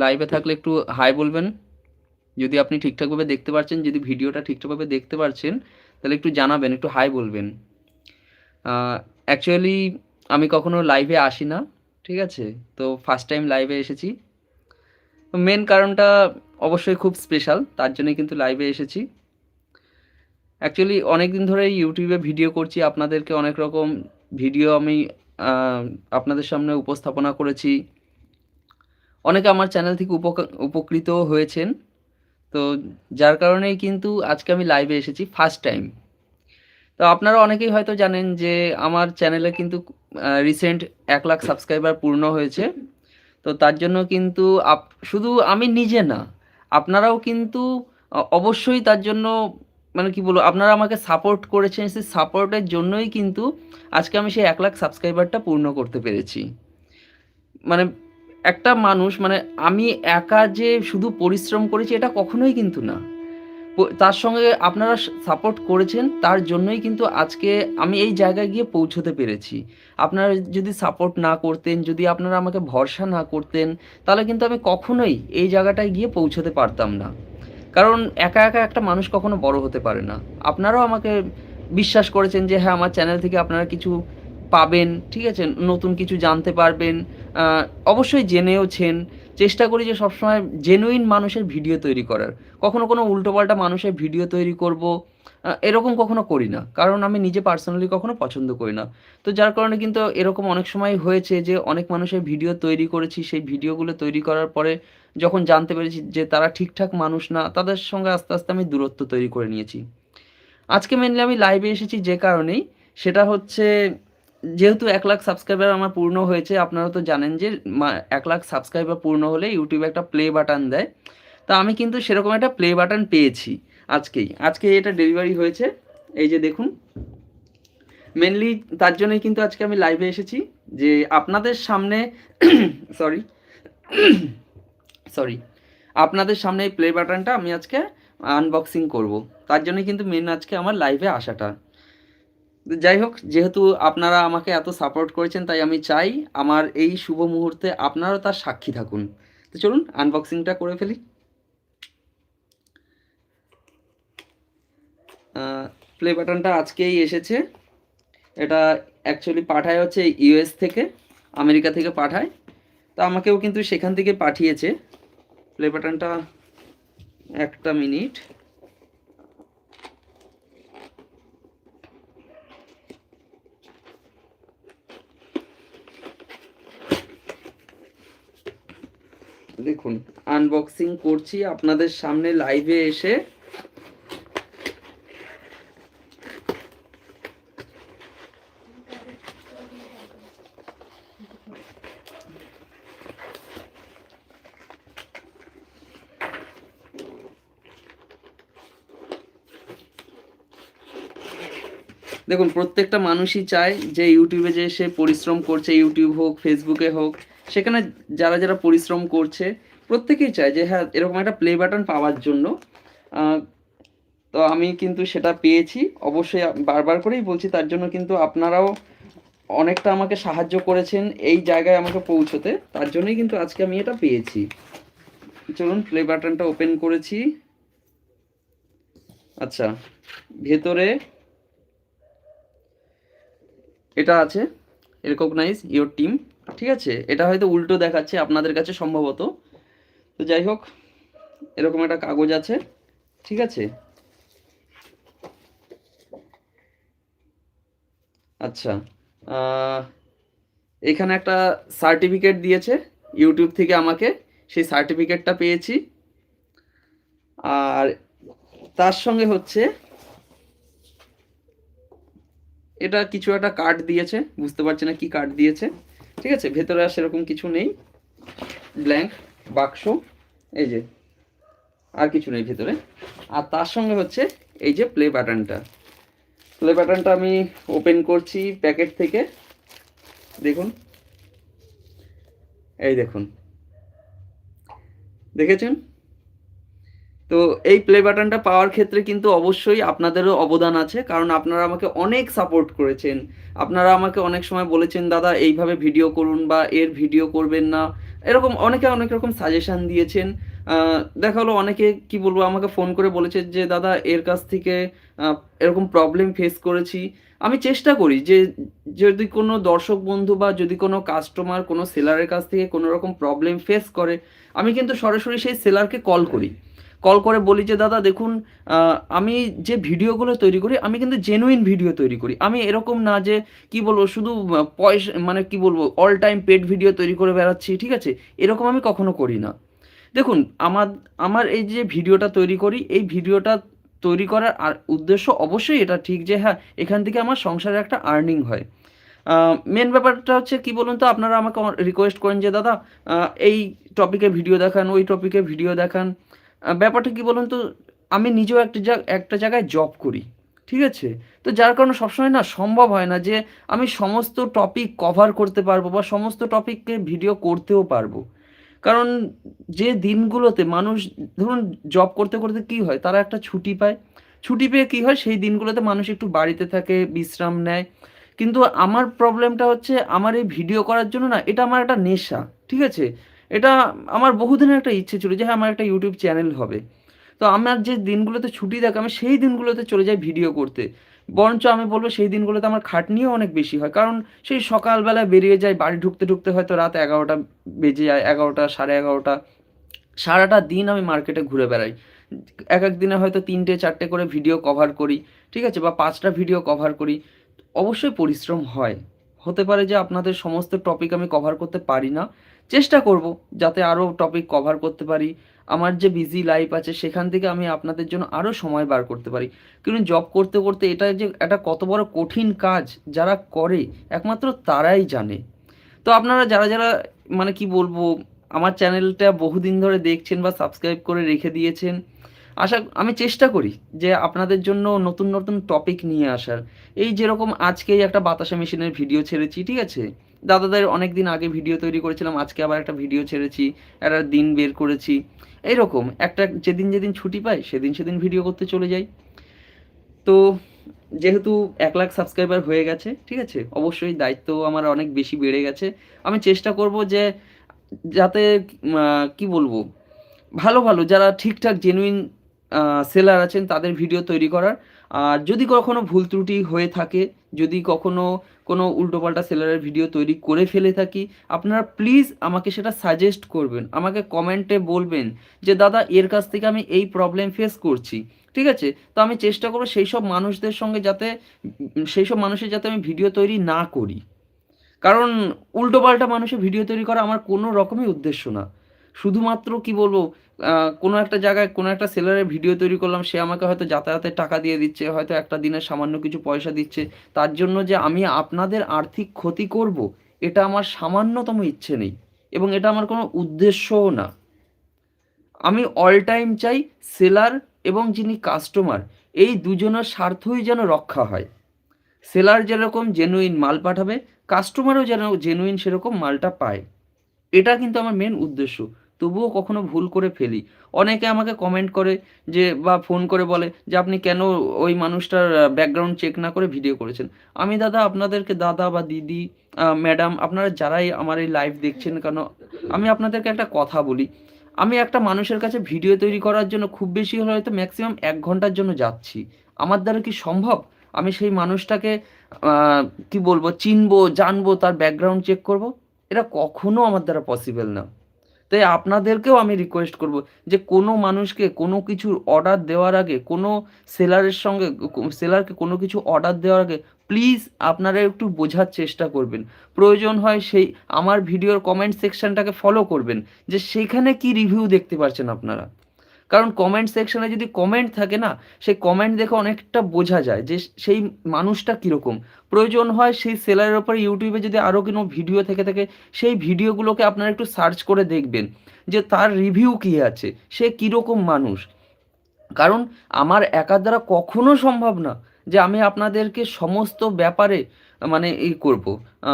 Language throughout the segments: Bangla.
লাইভে থাকলে একটু হাই বলবেন যদি আপনি ঠিকঠাকভাবে দেখতে পাচ্ছেন। যদি ভিডিওটা ঠিকঠাকভাবে দেখতে পাচ্ছেন তাহলে একটু জানাবেন, একটু হাই বলবেন। অ্যাকচুয়ালি আমি কখনো লাইভে আসি না, ঠিক আছে? তো ফার্স্ট টাইম লাইভে এসেছি। মেন কারণটা অবশ্যই খুব স্পেশাল, তার জন্যই কিন্তু লাইভে এসেছি। অ্যাকচুয়ালি অনেক দিন ধরে ইউটিউবে ভিডিও করছি, আপনাদেরকে অনেক রকম ভিডিও আমি আহ, আপনাদের সামনে উপস্থাপনা করেছি। অনেকে আমার চ্যানেল থেকে উপকৃতও হয়েছেন। তো যার কারণেই কিন্তু আজকে আমি লাইভে এসেছি ফার্স্ট টাইম। তো আপনারা অনেকেই হয়তো জানেন যে আমার চ্যানেলে কিন্তু রিসেন্ট 1 লাখ সাবস্ক্রাইবার পূর্ণ হয়েছে। তো তার জন্য কিন্তু শুধু আমি নিজে না, আপনারাও কিন্তু অবশ্যই তার জন্য মানে কি বলবো, আপনারা আমাকে সাপোর্ট করেছেন, সেই সাপোর্টের জন্যই কিন্তু আজকে আমি সেই 1 লাখ সাবস্ক্রাইবারটা পূর্ণ করতে পেরেছি। মানে একটা মানুষ মানে আমি একা যে শুধু পরিশ্রম করেছি এটা কখনোই কিন্তু না। তার সঙ্গে আপনারা সাপোর্ট করেছেন, তার জন্যই কিন্তু আজকে আমি এই জায়গায় গিয়ে পৌঁছতে পেরেছি। আপনারা যদি সাপোর্ট না করতেন, যদি আপনারা আমাকে ভরসা না করতেন, তাহলে কিন্তু আমি কখনোই এই জায়গাটায় গিয়ে পৌঁছতে পারতাম না। কারণ একা একা একটা মানুষ কখনো বড় হতে পারে না। আপনারাও আমাকে বিশ্বাস করেছেন যে হ্যাঁ, আমার চ্যানেল থেকে আপনারা কিছু পাবেন, ঠিক আছে? নতুন কিছু জানতে পারবেন। আহ, অবশ্যই জেনেওছেন। চেষ্টা করি যে সবসময় জেনুইন মানুষের ভিডিও তৈরি করার। কখনো কোনো উল্টোপাল্টা মানুষের ভিডিও তৈরি করব এরকম কখনো করি না, কারণ আমি নিজে পার্সোনালি কখনো পছন্দ করি না। তো যার কারণে কিন্তু এরকম অনেক সময় হয়েছে যে অনেক মানুষের ভিডিও তৈরি করেছি, সেই ভিডিওগুলো তৈরি করার পরে যখন জানতে পেরেছি যে তারা ঠিকঠাক মানুষ না, তাদের সঙ্গে আস্তে আস্তে আমি দূরত্ব তৈরি করে নিয়েছি। আজকে মেনলি আমি লাইভে এসেছি যে কারণেই, সেটা হচ্ছে যেহেতু 1 লাখ সাবস্ক্রাইবার আমার পূর্ণ হয়েছে। আপনারা তো জানেন যে 1 লাখ সাবস্ক্রাইবার পূর্ণ হলে ইউটিউবে একটা প্লে বাটন দেয়। তা আমি কিন্তু সেরকম একটা প্লে বাটন পেয়েছি আজকে এটা ডেলিভারি হয়েছে। এই যে দেখুন, মেনলি তার জন্যই কিন্তু আজকে আমি লাইভে এসেছি যে আপনাদের সামনে সরি সরি আপনাদের সামনে এই প্লে বাটনটা আমি আজকে আনবক্সিং করব। তার জন্য কিন্তু মেন আজকে আমার লাইভে আসাটা। যাই হোক, যেহেতু আপনারা আমাকে এত সাপোর্ট করেছেন, তাই আমি চাই আমার এই শুভ মুহূর্তে আপনারাও তার সাক্ষী থাকুন। তো চলুন আনবক্সিংটা করে ফেলি। প্লে বাটনটা আজকেই এসেছে। এটা অ্যাকচুয়ালি পাঠায় হচ্ছে ইউএস থেকে, আমেরিকা থেকে পাঠায়। তো আমাকেও কিন্তু সেখান থেকে পাঠিয়েছে প্লে বাটনটা। একটা মিনিট। দেখুন, আনবক্সিং করছি আপনাদের সামনে লাইভে এসে। দেখুন, প্রত্যেকটা মানুষই চায় যে ইউটিউবে যে সে পরিশ্রম করছে, ইউটিউব হোক, ফেসবুকে হোক, সেখানে যারা যারা পরিশ্রম করছে প্রত্যেকেই চায় যে হ্যাঁ, এরকম একটা প্লে বাটন পাওয়ার জন্য। আহ, তো আমি কিন্তু সেটা পেয়েছি। অবশ্যই বারবার করেই বলছি, তার জন্য কিন্তু আপনারাও অনেকটা আমাকে সাহায্য করেছেন এই জায়গায় আমাকে পৌঁছতে, তার জন্যই কিন্তু আজকে আমি এটা পেয়েছি। চলুন প্লে বাটনটা ওপেন করেছি। আচ্ছা, ভেতরে এটা আছে, রেকগনাইজ ইওর টিম, ঠিক আছে? এটা হয়তো উল্টো দেখাচ্ছে আপনাদের কাছে সম্ভবত। তো যাই হোক, এরকম একটা কাগজ আছে, ঠিক আছে? আচ্ছা, আহ, এখানে একটা সার্টিফিকেট দিয়েছে ইউটিউব থেকে আমাকে, সেই সার্টিফিকেটটা পেয়েছি। আর তার সঙ্গে হচ্ছে এটা কিছু একটা কার্ড দিয়েছে, বুঝতে পারছি না কি কার্ড দিয়েছে, ঠিক আছে? ভেতরে আর সেরকম কিছু নেই, ব্ল্যাঙ্ক বাক্স, এই যে, আর কিছু নেই ভেতরে। আর তার সঙ্গে হচ্ছে এই যে প্লে বাটনটা। প্লে বাটনটা আমি ওপেন করছি প্যাকেট থেকে। দেখুন, এই দেখুন, দেখেছেন? তো এই প্লে বাটনটা পাওয়ার ক্ষেত্রে কিন্তু অবশ্যই আপনাদেরও অবদান আছে, কারণ আপনারা আমাকে অনেক সাপোর্ট করেছেন। আপনারা আমাকে অনেক সময় বলেছেন দাদা এইভাবে ভিডিও করুন বা এর ভিডিও করবেন না, এরকম অনেকে অনেক রকম সাজেশান দিয়েছেন। দেখা হলো অনেকে কি বলবো আমাকে ফোন করে বলেছে যে, "দাদা এর কাছ থেকে আ এরকম প্রবলেম ফেস করেছি।" আমি চেষ্টা করি যে যদি কোনো দর্শক বন্ধু বা যদি কোনো কাস্টমার কোনো সেলারের কাছ থেকে কোনো রকম প্রবলেম ফেস করে, আমি কিন্তু সরাসরি সেই সেলারকে কল করি। কল করে বলি যে, "দাদা দেখুন আ আমি যে ভিডিওগুলো তৈরি করি, আমি কিন্তু জেনুইন ভিডিও তৈরি করি। আমি এরকম না যে কি বলবো শুধু মানে কি বলবো অল টাইম পেড ভিডিও তৈরি করে বেড়াচ্ছি, ঠিক আছে? এরকম আমি কখনো করি না। দেখুন আমার এই যে ভিডিওটা তৈরি করি, এই ভিডিওটা তৈরি করার উদ্দেশ্য অবশ্যই এটা ঠিক যে হ্যাঁ, এখান থেকে আমার সংসারে একটা আর্নিং হয়। আ মেইন ব্যাপারটা হচ্ছে কি বলুন তো আপনারা আমাকে রিকোয়েস্ট করেন যে দাদা আ এই টপিকে ভিডিও দেখান, ওই টপিকে ভিডিও দেখান। ব্যাপারটা কি বলুন তো আমি নিজেও একটা জায়গায় জব করি। ঠিক আছে? তো যার কারণে সবসময় না সম্ভব হয় না যে আমি সমস্ত টপিক কভার করতে পারবো বা সমস্ত টপিককে ভিডিও করতেও পারবো। কারণ যে দিনগুলোতে মানুষ ধরুন জব করতে, করতে কি হয়? তারা একটা ছুটি পায়। ছুটি পেয়ে কি হয়? সেই দিনগুলোতে মানুষ একটু বাড়িতে থাকে, বিশ্রাম নেয়। কিন্তু আমার প্রবলেমটা হচ্ছে আমার এই ভিডিও করার জন্য না এটা আমার একটা নেশা। ঠিক আছে? এটা আমার বহুদিনের একটা ইচ্ছে ছিল যে হ্যাঁ, আমার একটা YouTube চ্যানেল হবে। তো আমার যে দিনগুলোতে ছুটি থাকে আমি সেই দিনগুলোতে চলে যাই ভিডিও করতে। বরঞ্চ আমি বলব সেই দিনগুলোতে আমার খাটনিও অনেক বেশি হয়। কারণ সেই সকালবেলা বেরিয়ে যাই বাড়ি ঢুকতে, ঢুকতে হয়তো রাত ১১টা বেজে যায় ১১টা ১১:৩০ সারাটা দিন আমি মার্কেটে ঘুরে বেড়াই। একেক দিনে হয়তো ৩টে ৪টে করে ভিডিও কভার করি। ঠিক আছে? বা ৫টা ভিডিও কভার করি। অবশ্যই পরিশ্রম হয়। হতে পারে যে আপনাদের সমস্ত টপিক আমি কভার করতে পারি না। চেষ্টা করব যাতে আরও টপিক কভার করতে পারি। আমার যে বিজি লাইফ আছে সেখান থেকে আমি আপনাদের জন্য আরও সময় বার করতে পারি। কিন্তু জব করতে, করতে এটা যে একটা কত বড় কঠিন কাজ যারা করে একমাত্র তারাই জানে। তো আপনারা যারা মানে কি বলবো আমার চ্যানেলটা বহুদিন ধরে দেখছেন বা সাবস্ক্রাইব করে রেখে দিয়েছেন। আমি চেষ্টা করি যে আপনাদের জন্য নতুন, নতুন টপিক নিয়ে আসার। এই যেরকম আজকেই একটা বাতাসা মেশিনের ভিডিও ছেড়েছি, ঠিক আছে? দাদাদের অনেকদিন আগে ভিডিও তৈরি করেছিলাম, আজকে আবার একটা ভিডিও ছেড়েছি, একটা দিন বের করেছি। এইরকম একটা যেদিন ছুটি পাই সেদিন ভিডিও করতে চলে যাই। তো যেহেতু ১,০০,০০০ সাবস্ক্রাইবার হয়ে গেছে, ঠিক আছে? অবশ্যই দায়িত্ব আমার অনেক বেশি বেড়ে গেছে। আমি চেষ্টা করব যে যাতে আ কি বলবো? ভালো যারা ঠিকঠাক জেনুইন আ সেলার আছেন তাদের ভিডিও তৈরি করার। আর যদি কখনো ভুল ত্রুটি হয়ে থাকে, যদি কখনো কোনো উল্টোপাল্টা সেলারের ভিডিও তৈরি করে ফেলে থাকি, আপনারা প্লিজ আমাকে সেটা সাজেস্ট করবেন। আমাকে কমেন্টে বলবেন যে, "দাদা এর কাছ থেকে আমি এই প্রবলেম ফেস করছি।" ঠিক আছে? তো আমি চেষ্টা করব সেইসব মানুষদের সঙ্গে যাতে সেইসব মানুষের যাতে আমি ভিডিও তৈরি না করি। কারণ উল্টোপাল্টা মানুষের ভিডিও তৈরি করা আমার কোনো রকমই উদ্দেশ্য না। শুধুমাত্র কি বলবো, আ কোনো একটা জায়গায় কোনো একটা সেলারের ভিডিও তৈরি করলাম, সে আমাকে হয়তো যাতায়াতের টাকা দিয়ে দিচ্ছে, হয়তো একটা দিনের সামান্য কিছু পয়সা দিচ্ছে। তার জন্য যে আমি আপনাদের আর্থিক ক্ষতি করব, এটা আমার সামান্যতম ইচ্ছে নেই এবং এটা আমার কোনো উদ্দেশ্যও না। আমি অল টাইম চাই সেলার এবং যিনি কাস্টমার এই দুজনের স্বার্থই যেন রক্ষা হয়। সেলার যেরকম জেনুইন মাল পাঠাবে, কাস্টমারও যেন জেনুইন সেরকম মালটা পায়। এটা কিন্তু আমার মেইন উদ্দেশ্য। তবুও কখনো ভুল করে ফেলি। অনেকে আমাকে কমেন্ট করে যে বা ফোন করে বলে যে, "আপনি কেন ওই মানুষটার ব্যাকগ্রাউন্ড চেক না করে ভিডিও করেছেন?" আমি দাদা আপনাদেরকে দাদা বা দিদি, ম্যাডাম আপনারা যারাই আমার এই লাইভ দেখছেন কেন, আমি আপনাদেরকে একটা কথা বলি। আমি একটা মানুষের কাছে ভিডিও তৈরি করার জন্য খুব বেশি হলে হয়তো মেক্সিমাম ১ ঘন্টার জন্য যাচ্ছি। আমার দ্বারা কি সম্ভব? আমি সেই মানুষটাকে আ কি বলবো চিনবো, জানবো, তার ব্যাকগ্রাউন্ড চেক করব? এটা কখনো আমার দ্বারা পসিবল না। তাই আপনাদেরকেও আমি রিকোয়েস্ট করব যে কোনো মানুষকে কোনো কিছুর অর্ডার দেওয়ার আগে, কোনো সেলারের সঙ্গে সেলারকে কোনো কিছু অর্ডার দেওয়ার আগে প্লিজ আপনারা একটু বোঝার চেষ্টা করবেন। প্রয়োজন হয় সেই আমার ভিডিওর কমেন্ট সেকশনটাকে ফলো করবেন যে সেইখানে কি রিভিউ দেখতে পারছেন আপনারা। কারণ কমেন্ট সেকশনে যদি কমেন্ট থাকে না, সেই কমেন্ট দেখে অনেকটা বোঝা যায় যে সেই মানুষটা কিরকম। প্রয়োজন হয় সেই সেলারের উপরে YouTube এ যদি আরও কোনো ভিডিও থেকে থাকে, সেই ভিডিওগুলোকে আপনারা একটু সার্চ করে দেখবেন যে তার রিভিউ কি আছে, সে কিরকম মানুষ। কারণ আমার একার দ্বারা কখনো সম্ভব না যে আমি আপনাদেরকে সমস্ত ব্যাপারে মানে করব, আ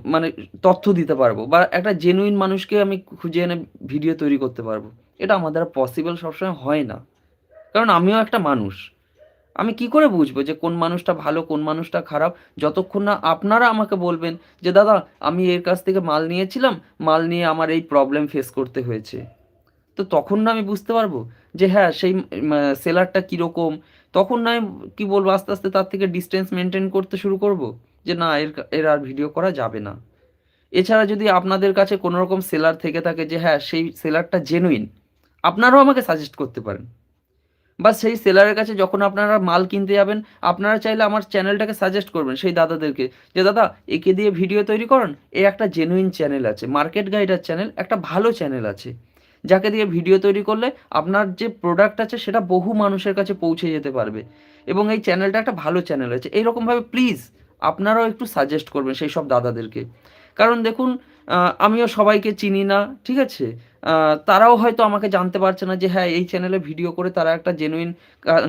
মানে তথ্য দিতে পারবো বা একটা জেনুইন মানুষকে আমি খুঁজে এনে ভিডিও তৈরি করতে পারবো। এটা আমার দ্বারা পসিবল সবসময় হয় না। কারণ আমিও একটা মানুষ। আমি কি করে বুঝবো যে কোন মানুষটা ভালো কোন মানুষটা খারাপ? যতক্ষণ না আপনারা আমাকে বলবেন যে দাদা আমি এর কাছ থেকে মাল নিয়েছিলাম, মাল নিয়ে আমার এই প্রবলেম ফেস করতে হয়েছে। তো তখন না আমি বুঝতে পারবো যে হ্যাঁ সেই সেলারটা কীরকম। তখন না আমি কি বলবো আস্তে আস্তে তার থেকে ডিস্টেন্স মেনটেন করতে শুরু করব যে না এর আর ভিডিও করা যাবে না। এছাড়া যদি আপনাদের কাছে কোনো রকম সেলার থেকে থাকে যে হ্যাঁ সেই সেলারটা জেনুইন, আপনারাও আমাকে সাজেস্ট করতে পারেন। বা সেই সেলারের কাছে যখন আপনারা মাল কিনতে যাবেন, আপনারা চাইলে আমার চ্যানেলটাকে সাজেস্ট করবেন সেই দাদাদেরকে যে দাদা একে দিয়ে ভিডিও তৈরি করুন, এ একটা জেনুইন চ্যানেল আছে, মার্কেট গাইডার চ্যানেল, একটা ভালো চ্যানেল আছে, যাকে দিয়ে ভিডিও তৈরি করলে আপনার যে প্রোডাক্ট আছে সেটা বহু মানুষের কাছে পৌঁছে যেতে পারবে এবং এই চ্যানেলটা একটা ভালো চ্যানেল আছে। এইরকমভাবে প্লিজ আপনারাও একটু সাজেস্ট করবেন সেই সব দাদাদেরকে। কারণ দেখুন আমিও সবাইকে চিনি না, ঠিক আছে? তারাও হয়তো আমাকে জানতে পারছে না যে হ্যাঁ এই চ্যানেলে ভিডিও করে তারা একটা জেনুইন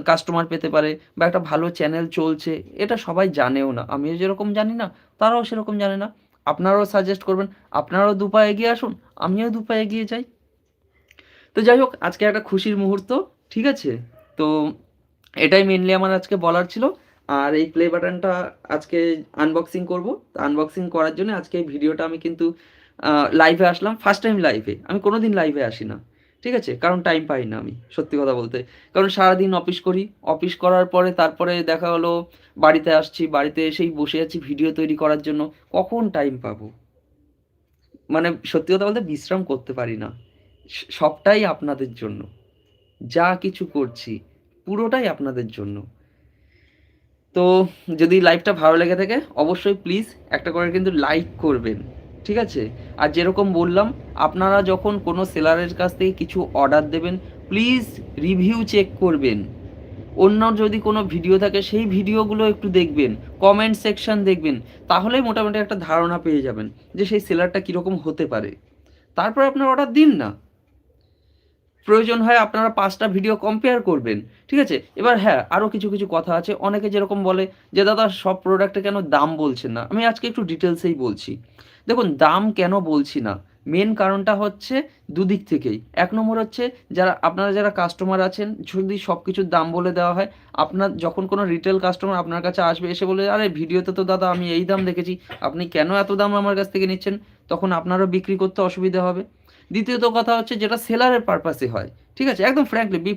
কাস্টমার পেতে পারে বা একটা ভালো চ্যানেল চলছে, এটা সবাই জানেও না। আমিও যেরকম জানি না তারাও সেরকম জানে না। আপনারাও সাজেস্ট করবেন, আপনারাও ২ পা এগিয়ে আসুন, আমিও ২ পা এগিয়ে যাই। তো যাই হোক আজকে একটা খুশির মুহূর্ত, ঠিক আছে? তো এটাই মেনলি আমার আজকে বলার ছিল। আর এই প্লে বাটনটা আজকে আনবক্সিং করব। তো আনবক্সিং করার জন্য আজকে এই ভিডিওটা আমি কিন্তু লাইভে আসলাম। ফার্স্ট টাইম লাইভে। আমি কোনোদিন লাইভে আসি না। ঠিক আছে? কারণ টাইম পাই না আমি, সত্যি কথা বলতে। কারণ সারাদিন অফিস করি। অফিস করার পরে তারপরে দেখা হলো বাড়িতে আসছি। বাড়িতে এসেই বসে আছি ভিডিও তৈরি করার জন্য। কখন টাইম পাবো? মানে সত্যি কথা বলতে বিশ্রাম করতে পারি না। সবটাই আপনাদের জন্য। যা কিছু করছি পুরোটাই আপনাদের জন্য। তো যদি লাইভটা ভালো লেগে থাকে অবশ্যই প্লিজ একটা করে কিন্তু লাইক করবেন, ঠিক আছে? আর যেরকম বললাম আপনারা যখন কোনো সেলারের কাছ থেকে কিছু অর্ডার দেবেন প্লিজ রিভিউ চেক করবেন। অন্য যদি কোনো ভিডিও থাকে সেই ভিডিওগুলো একটু দেখবেন, কমেন্ট সেকশন দেখবেন, তাহলেই মোটামুটি একটা ধারণা পেয়ে যাবেন যে সেই সেলারটা কীরকম হতে পারে। তারপর আপনার অর্ডার দিন না। প্রয়োজন হয় আপনারা ৫টা ভিডিও কম্পেয়ার করবেন। ঠিক আছে? এবার হ্যাঁ, আরও কিছু, কিছু কথা আছে। অনেকে যেরকম বলে যে, "দাদা সব প্রোডাক্টে কেন দাম বলছেন না?" আমি আজকে একটু ডিটেইলসেই বলছি। দেখুন দাম কেন বলছি না? মেইন কারণটা হচ্ছে দুদিক থেকেই। ১ নম্বর হচ্ছে আপনারা যারা কাস্টমার আছেন, যদি সবকিছুর দাম বলে দেওয়া হয়, আপনার যখন কোনো রিটেল কাস্টমার আপনার কাছে আসবে এসে বলবে, "আরে ভিডিওতে তো দাদা আমি এই দাম দেখেছি। আপনি কেন এত দাম আমার কাছ থেকে নিচ্ছেন?" তখন আপনারও বিক্রি করতে অসুবিধা হবে। দ্বিতীয়ত কথা হচ্ছে যেটা সেলারের পারপাসে হয়, ঠিক আছে? একদম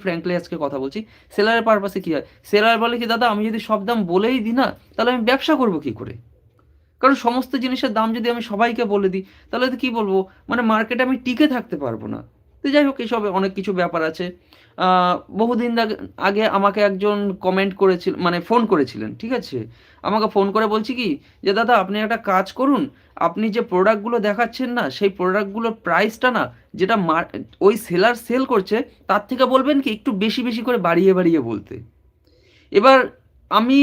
ফ্র্যাঙ্কলি আজকে কথা বলছি। সেলারের পারপাসে কি হয়? সেলার বলে কি দাদা আমি যদি সব দাম বলেই দিই না, তাহলে আমি ব্যবসা করব কি করে? কারণ সমস্ত জিনিসের দাম যদি আমি সবাইকে বলে দিই, তাহলে তো কি বলবো? মানে মার্কেটে আমি টিকে থাকতে পারবো না। তো যাই হোক এসবে অনেক কিছু ব্যাপার আছে। আ বহুদিন আগে আমাকে একজন কমেন্ট মানে ফোন করেছিলেন, ঠিক আছে? আমাকে ফোন করে বলছে কি যে, "দাদা আপনি একটা কাজ করুন, আপনি যে প্রোডাক্টগুলো দেখাচ্ছেন না, সেই প্রোডাক্টগুলোর প্রাইসটা না যেটা ওই সেলার সেল করছে, তার থেকে বলবেন কি একটু বেশি, বেশি করে বাড়িয়ে, বাড়িয়ে বলতে।" এবার আমি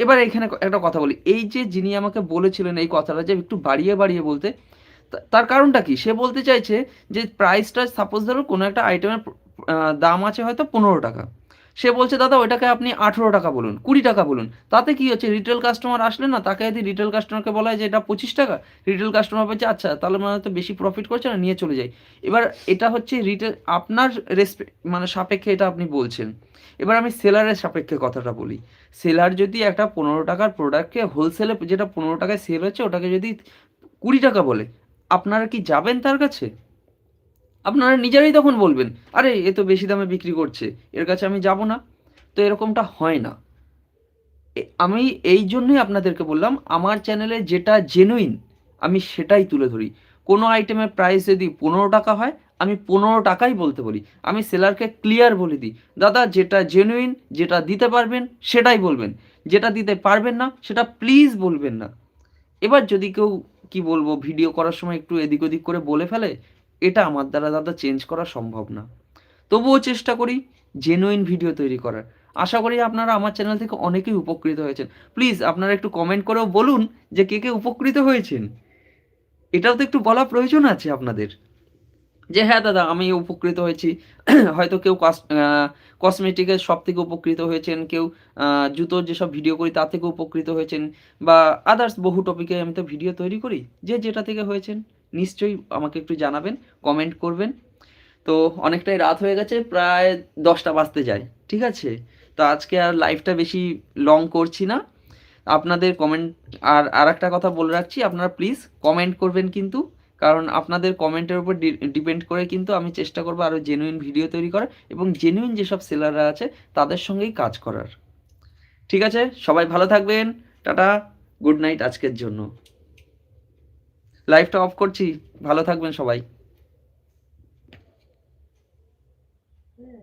এবার এখানে একটা কথা বলি। এই যে যিনি আমাকে বলেছিলেন এই কথাটা যে একটু বাড়িয়ে, বাড়িয়ে বলতে, তার কারণটা কি? সে বলতে চাইছে যে প্রাইসটা সাপোজ ধরুন কোনো একটা আইটেমের দাম আছে হয়তো ৳১৫। সে বলছে দাদা ওইটাকে আপনি ৳১৮ বলুন, ৳২০ বলুন। তাতে কি হচ্ছে রিটেল কাস্টমার আসলে না তাকে যদি রিটেল কাস্টমারকে বলা হয় যে এটা ৳২৫, রিটেল কাস্টমার বলছে আচ্ছা তাহলে মনে হয় তো বেশি প্রফিট করছে না নিয়ে চলে যাই। এবার এটা হচ্ছে আপনার মানে সাপেক্ষে এটা আপনি বলছেন। এবার আমি সেলারের সাপেক্ষে কথাটা বলি। সেলার যদি একটা ৳১৫ র প্রোডাক্টকে হোলসেলে যেটা ৳১৫ সেল হচ্ছে ওটাকে যদি ৳২০ বলে, আপনারা কি যাবেন তার কাছে? আপনারা নিজেরাই তখন বলবেন, "আরে এ তো বেশি দামে বিক্রি করছে। এর কাছে আমি যাব না।" তো এরকমটা হয় না। আমি এইজন্যই আপনাদেরকে বললাম, আমার চ্যানেলে যেটা জেনুইন আমি সেটাই তুলে ধরি। কোনো আইটেমের প্রাইস যদি ৳১৫ হয়, আমি ৳১৫ ই বলতে বলি। আমি সেলারকে ক্লিয়ার বলে দিই, "দাদা যেটা জেনুইন, যেটা দিতে পারবেন সেটাই বলবেন। যেটা দিতে পারবেন না সেটা প্লিজ বলবেন না।" এবার যদি কেউ কি বলবো ভিডিও করার সময় একটু এদিক ওদিক করে বলে ফেলে, এটা আমার দ্বারা দাদা চেঞ্জ করা সম্ভব না। তবুও চেষ্টা করি জেনুইন ভিডিও তৈরি করার। আশা করি আপনারা আমার চ্যানেল থেকে অনেকেই উপকৃত হয়েছেন। প্লিজ আপনারা একটু কমেন্ট করেও বলুন যে কে, কে উপকৃত হয়েছেন? এটাও তো একটু বলা প্রয়োজন আছে আপনাদের। যে হ্যাঁ, দাদা আমি উপকৃত হয়েছি। হয়তো কেউ কসমেটিকের শপ থেকে উপকৃত হয়েছেন, কেউ আ জুতোর যেসব ভিডিও করি তার থেকে উপকৃত হয়েছেন বা আদার্স বহু টপিকে আমি তো ভিডিও তৈরি করি। যে যেটা থেকে হয়েছেন নিশ্চয়ই আমাকে একটু জানাবেন, কমেন্ট করবেন। তো অনেকটাই রাত হয়ে গেছে, প্রায় ১০টা বাজতে যায়। ঠিক আছে? তো তো আজকে আর লাইভটা বেশি লং করছি না। আপনাদের কমেন্ট আরেকটা কথা বলে রাখছি, আপনারা প্লিজ কমেন্ট করবেন কিন্তু। কারণ আপনাদের কমেন্টের উপর ডিপেন্ড করে কিন্তু আমি চেষ্টা করব আরও জেনুইন ভিডিও তৈরি করার এবং জেনুইন যেসব সেলাররা আছে তাদের সঙ্গেই কাজ করার। ঠিক আছে? সবাই ভালো থাকবেন। টাটা, গুড নাইট আজকের জন্য। লাইভটা অফ করছি। ভালো থাকবেন সবাই। হ্যাঁ